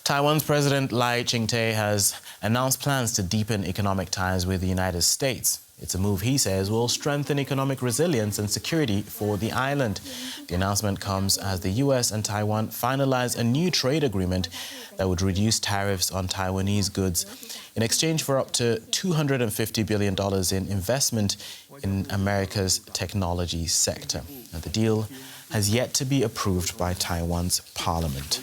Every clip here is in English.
Taiwan's President Lai Ching-te has announced plans to deepen economic ties with the United States. It's a move he says will strengthen economic resilience and security for the island. The announcement comes as the US and Taiwan finalize a new trade agreement that would reduce tariffs on Taiwanese goods in exchange for up to $250 billion in investment in America's technology sector. Now, the deal has yet to be approved by Taiwan's parliament.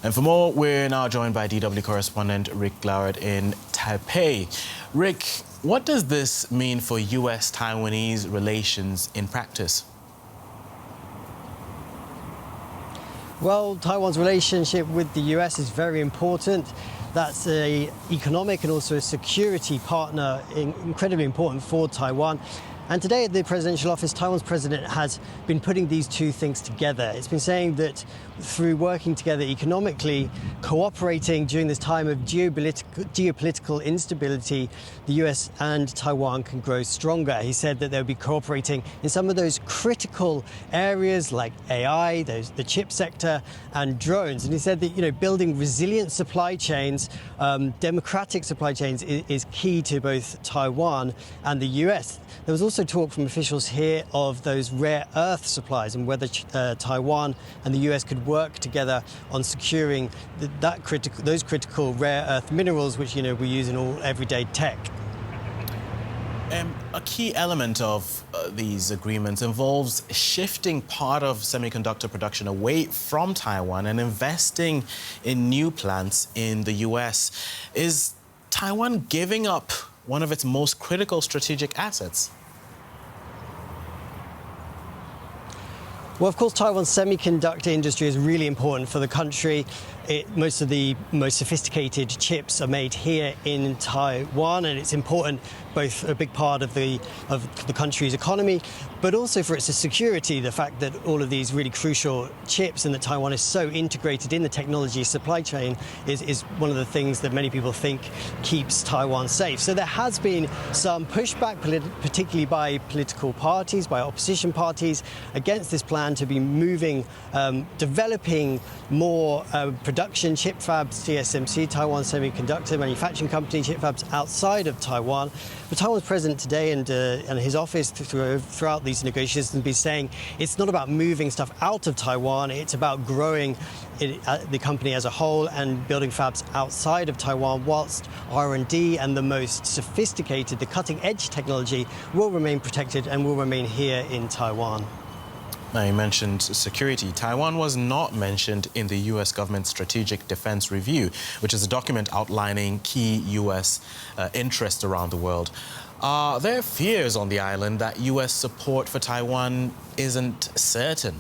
And for more, we're now joined by DW correspondent Rick Glauert in Taipei. Rick, what does this mean for US-Taiwanese relations in practice? Well, Taiwan's relationship with the US is very important. That's an economic and also a security partner, incredibly important for Taiwan. And today at the presidential office, Taiwan's president has been putting these two things together. It's been saying that through working together economically, cooperating during this time of geopolitical instability, the US and Taiwan can grow stronger. He said that they'll be cooperating in some of those critical areas like AI, the chip sector, and drones. And he said that, building resilient supply chains, democratic supply chains is key to both Taiwan and the US. There was also talk from officials here of those rare earth supplies and whether Taiwan and the US could work together on securing those critical rare earth minerals, which we use in all everyday tech. A key element of these agreements involves shifting part of semiconductor production away from Taiwan and investing in new plants in the US. Is Taiwan giving up one of its most critical strategic assets? Well, of course, Taiwan's semiconductor industry is really important for the country. Most of the most sophisticated chips are made here in Taiwan, and it's important, both a big part of the country's economy, but also for its security. The fact that all of these really crucial chips and that Taiwan is so integrated in the technology supply chain is one of the things that many people think keeps Taiwan safe. So there has been some pushback, particularly by political parties, by opposition parties, against this plan to be moving, developing more production chip fabs, TSMC, Taiwan Semiconductor manufacturing company, chip fabs outside of Taiwan. But Taiwan's president today and his office throughout these negotiations have been saying it's not about moving stuff out of Taiwan, it's about growing the company as a whole and building fabs outside of Taiwan, whilst R&D and the most sophisticated, the cutting-edge technology will remain protected and will remain here in Taiwan. Now, you mentioned security. Taiwan was not mentioned in the U.S. government's Strategic Defense Review, which is a document outlining key U.S. interests around the world. Are there fears on the island that U.S. support for Taiwan isn't certain?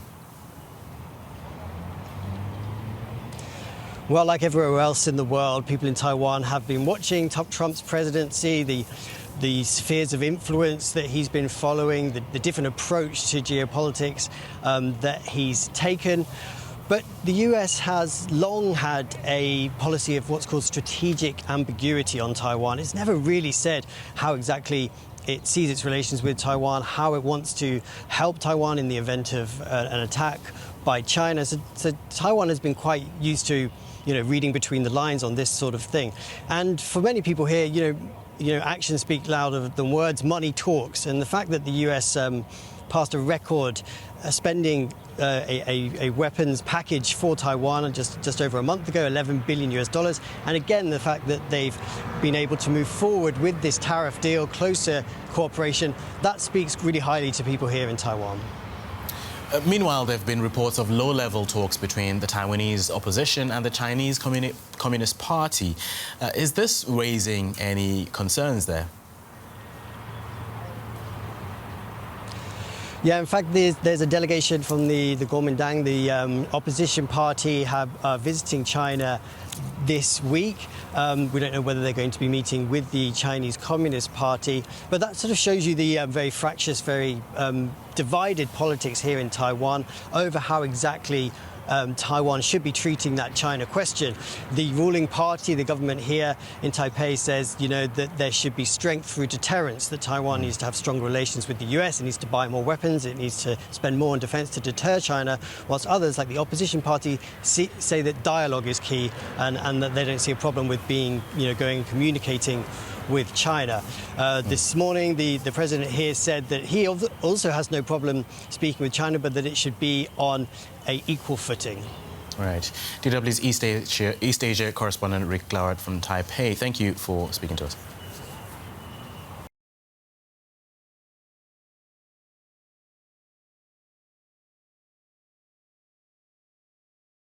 Well, like everywhere else in the world, people in Taiwan have been watching Trump's presidency, the spheres of influence that he's been following, the different approach to geopolitics that he's taken. But the US has long had a policy of what's called strategic ambiguity on Taiwan. It's never really said how exactly it sees its relations with Taiwan, how it wants to help Taiwan in the event of an attack by China. So Taiwan has been quite used to reading between the lines on this sort of thing. And for many people here, actions speak louder than words. Money talks, and the fact that the US passed a record spending a weapons package for Taiwan just over a month ago, $11 billion US, and again the fact that they've been able to move forward with this tariff deal, closer cooperation, that speaks really highly to people here in Taiwan. Meanwhile, there have been reports of low-level talks between the Taiwanese opposition and the Chinese Communist Party. Is this raising any concerns there? Yeah, in fact, there's a delegation from the Kuomintang, the opposition party, visiting China this week. We don't know whether they're going to be meeting with the Chinese Communist Party, but that sort of shows you the very fractious, very divided politics here in Taiwan over how exactly Taiwan should be treating that China question. The ruling party, the government here in Taipei, says, that there should be strength through deterrence, that Taiwan needs to have stronger relations with the US, it needs to buy more weapons, it needs to spend more on defense to deter China, whilst others, like the opposition party, say that dialogue is key and that they don't see a problem with being, going and communicating with China. This morning, the president here said that he also has no problem speaking with China, but that it should be on an equal footing. Right. DW's East Asia correspondent Rick Glauert from Taipei, thank you for speaking to us.